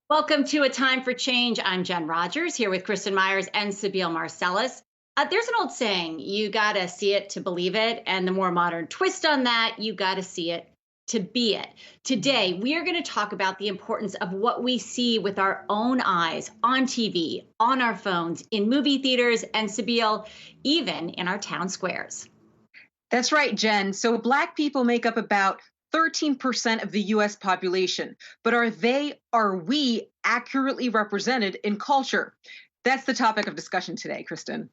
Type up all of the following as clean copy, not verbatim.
Welcome to A Time for Change. I'm Jen Rogers here with Kristin Myers and Sibile Marcellus. There's an old saying, you got to see it to believe it. And the more modern twist on that, you got to see it to be it. Today, we are going to talk about the importance of what we see with our own eyes on TV, on our phones, in movie theaters, and Sibile, even in our town squares. That's right, Jen. So Black people make up about 13% of the US population, but are we accurately represented in culture? That's the topic of discussion today, Kristin.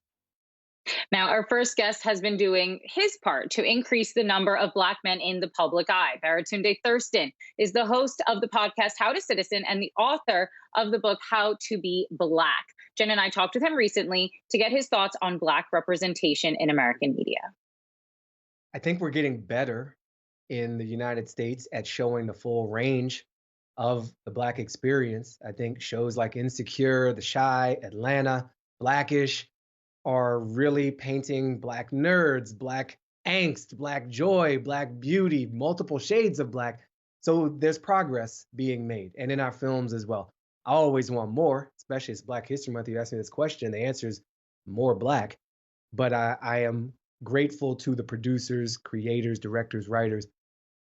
Now, our first guest has been doing his part to increase the number of Black men in the public eye. Baratunde Thurston is the host of the podcast How to Citizen and the author of the book How to Be Black. Jen and I talked with him recently to get his thoughts on Black representation in American media. I think we're getting better in the United States at showing the full range of the Black experience. I think shows like Insecure, The Chi, Atlanta, Blackish are really painting Black nerds, Black angst, Black joy, Black beauty, multiple shades of Black. So there's progress being made, and in our films as well. I always want more, especially as Black History Month. You asked me this question, the answer is more Black. But I am grateful to the producers, creators, directors, writers,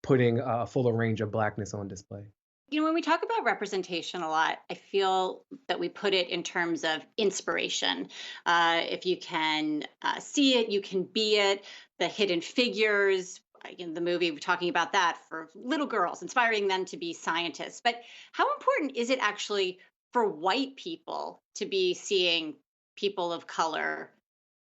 putting a fuller range of Blackness on display. You know, when we talk about representation a lot, I feel that we put it in terms of inspiration. If you can see it, you can be it. The hidden figures, in the movie, we're talking about that for little girls, inspiring them to be scientists. But how important is it actually for white people to be seeing people of color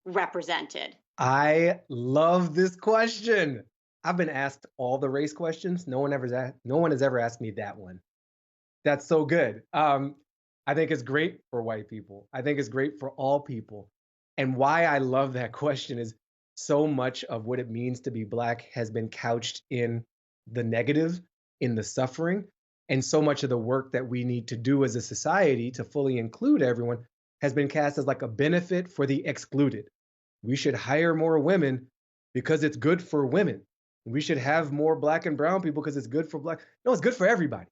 represented? I love this question. I've been asked all the race questions. No one has ever asked me that one. That's so good. I think it's great for white people. I think it's great for all people. And why I love that question is so much of what it means to be Black has been couched in the negative, in the suffering, and so much of the work that we need to do as a society to fully include everyone has been cast as like a benefit for the excluded. We should hire more women because it's good for women. We should have more Black and brown people because it's good for Black. No, it's good for everybody.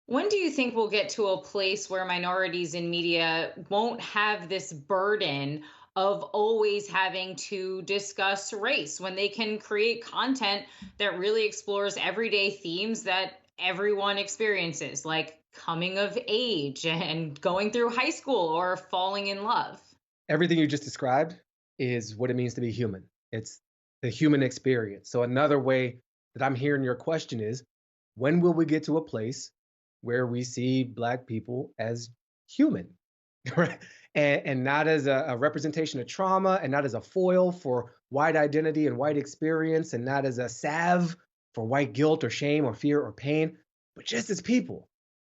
When do you think we'll get to a place where minorities in media won't have this burden of always having to discuss race, when they can create content that really explores everyday themes that everyone experiences, like coming of age and going through high school or falling in love? Everything you just described is what it means to be human. It's the human experience. So another way that I'm hearing your question is, when will we get to a place where we see Black people as human, right? And not as a representation of trauma, and not as a foil for white identity and white experience, and not as a salve for white guilt or shame or fear or pain, but just as people.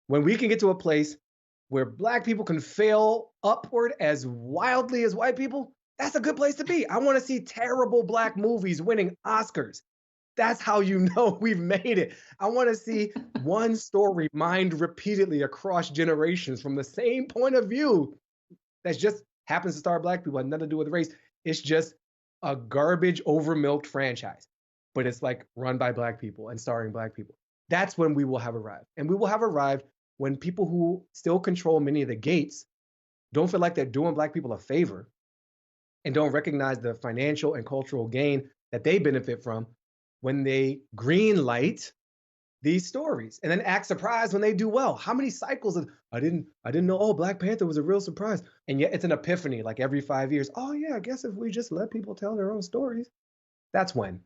When we can get to a place where Black people can fail upward as wildly as white people, that's a good place to be. I want to see terrible Black movies winning Oscars. That's how you know we've made it. I want to see one story mined repeatedly across generations from the same point of view that just happens to star Black people, had nothing to do with race. It's just a garbage over-milked franchise, but it's like run by Black people and starring Black people. That's when we will have arrived. And we will have arrived when people who still control many of the gates don't feel like they're doing Black people a favor and don't recognize the financial and cultural gain that they benefit from when they green light these stories and then act surprised when they do well. How many cycles of, I didn't know, oh, Black Panther was a real surprise. And yet it's an epiphany like every 5 years. Oh yeah, I guess if we just let people tell their own stories, that's when.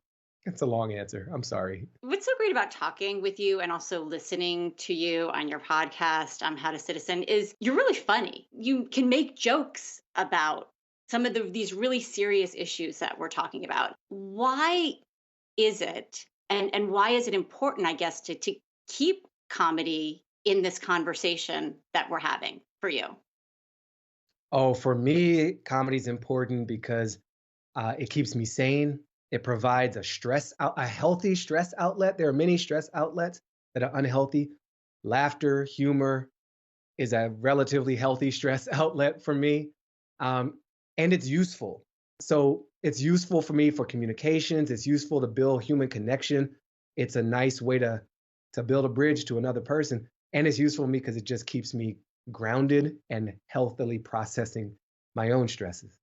It's a long answer. I'm sorry. What's so great about talking with you and also listening to you on your podcast, How to Citizen, is you're really funny. You can make jokes about some of these really serious issues that we're talking about. Why is it, and why is it important, I guess, to keep comedy in this conversation that we're having for you? Oh, for me, comedy is important because it keeps me sane. It provides a healthy stress outlet. There are many stress outlets that are unhealthy. Laughter, humor is a relatively healthy stress outlet for me. And it's useful. So it's useful for me for communications. It's useful to build human connection. It's a nice way to build a bridge to another person. And it's useful to me because it just keeps me grounded and healthily processing my own stresses.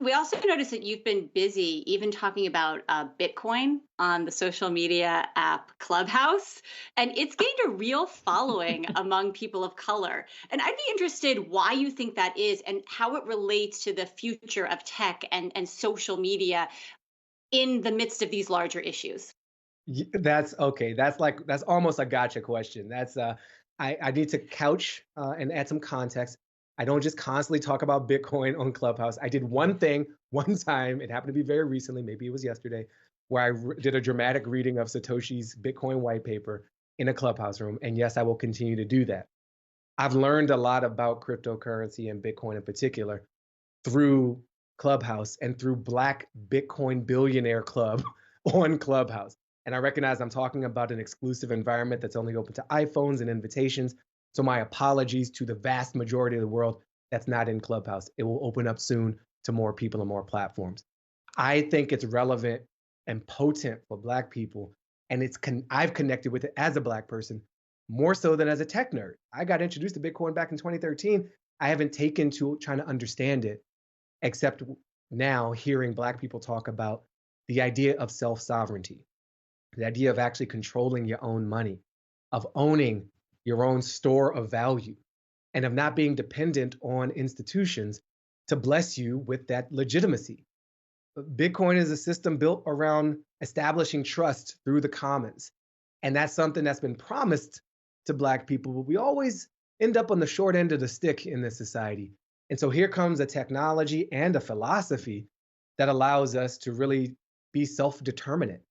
We also noticed that you've been busy even talking about Bitcoin on the social media app Clubhouse, and it's gained a real following among people of color. And I'd be interested why you think that is and how it relates to the future of tech and social media in the midst of these larger issues. That's okay. That's almost a gotcha question. I need to couch and add some context. I don't just constantly talk about Bitcoin on Clubhouse. I did one thing one time. It happened to be very recently. Maybe it was yesterday, where I did a dramatic reading of Satoshi's Bitcoin white paper in a Clubhouse room. And yes, I will continue to do that. I've learned a lot about cryptocurrency and Bitcoin in particular through Clubhouse and through Black Bitcoin Billionaire Club on Clubhouse. And I recognize I'm talking about an exclusive environment that's only open to iPhones and invitations. So my apologies to the vast majority of the world that's not in Clubhouse. It will open up soon to more people and more platforms. I think it's relevant and potent for Black people. And I've connected with it as a Black person more so than as a tech nerd. I got introduced to Bitcoin back in 2013. I haven't taken to trying to understand it, except now hearing Black people talk about the idea of self-sovereignty, the idea of actually controlling your own money, of owning your own store of value, and of not being dependent on institutions to bless you with that legitimacy. Bitcoin is a system built around establishing trust through the commons. And that's something that's been promised to Black people, but we always end up on the short end of the stick in this society. And so here comes a technology and a philosophy that allows us to really be self-determinate.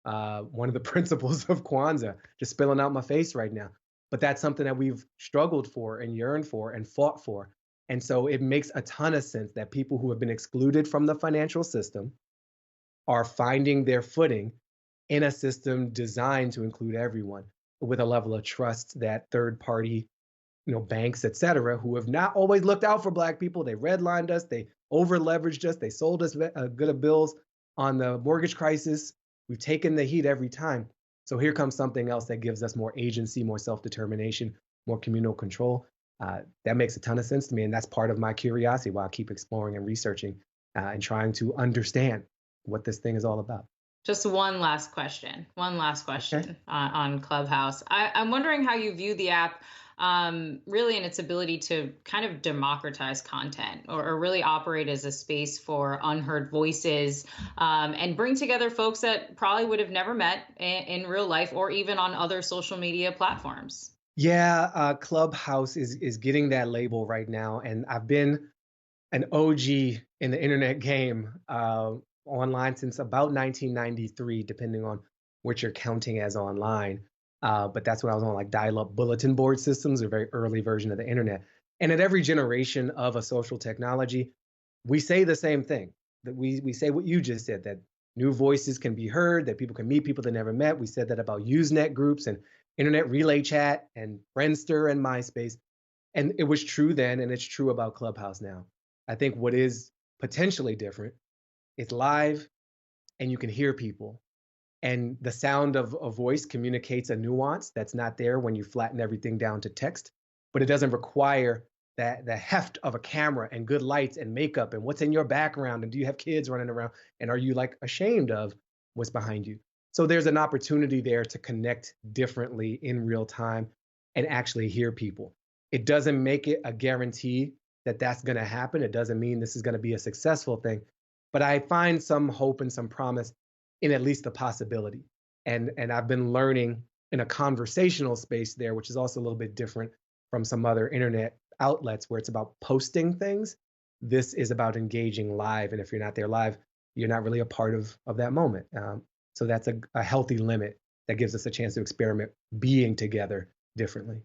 One of the principles of Kwanzaa, just spilling out my face right now. But that's something that we've struggled for and yearned for and fought for. And so it makes a ton of sense that people who have been excluded from the financial system are finding their footing in a system designed to include everyone with a level of trust that third party, banks, et cetera, who have not always looked out for Black people. They redlined us, they over leveraged us, they sold us good bills on the mortgage crisis. We've taken the heat every time. So here comes something else that gives us more agency, more self-determination, more communal control. That makes a ton of sense to me. And that's part of my curiosity why I keep exploring and researching and trying to understand what this thing is all about. Just one last question. Okay. On Clubhouse. I'm wondering how you view the app really in its ability to kind of democratize content or really operate as a space for unheard voices and bring together folks that probably would have never met in real life or even on other social media platforms. Yeah, Clubhouse is getting that label right now. And I've been an OG in the internet game online since about 1993, depending on what you're counting as online. But that's when I was on like dial-up bulletin board systems, a very early version of the internet. And at every generation of a social technology, we say the same thing, that we say what you just said, that new voices can be heard, that people can meet people they never met. We said that about Usenet groups and internet relay chat and Friendster and MySpace. And it was true then, and it's true about Clubhouse now. I think what is potentially different, it's live and you can hear people. And the sound of a voice communicates a nuance that's not there when you flatten everything down to text, but it doesn't require the heft of a camera and good lights and makeup and what's in your background and do you have kids running around and are you like ashamed of what's behind you? So there's an opportunity there to connect differently in real time and actually hear people. It doesn't make it a guarantee that that's going to happen. It doesn't mean this is going to be a successful thing, but I find some hope and some promise in at least the possibility. And I've been learning in a conversational space there, which is also a little bit different from some other internet outlets where it's about posting things. This is about engaging live. And if you're not there live, you're not really a part of that moment. So that's a healthy limit that gives us a chance to experiment being together differently.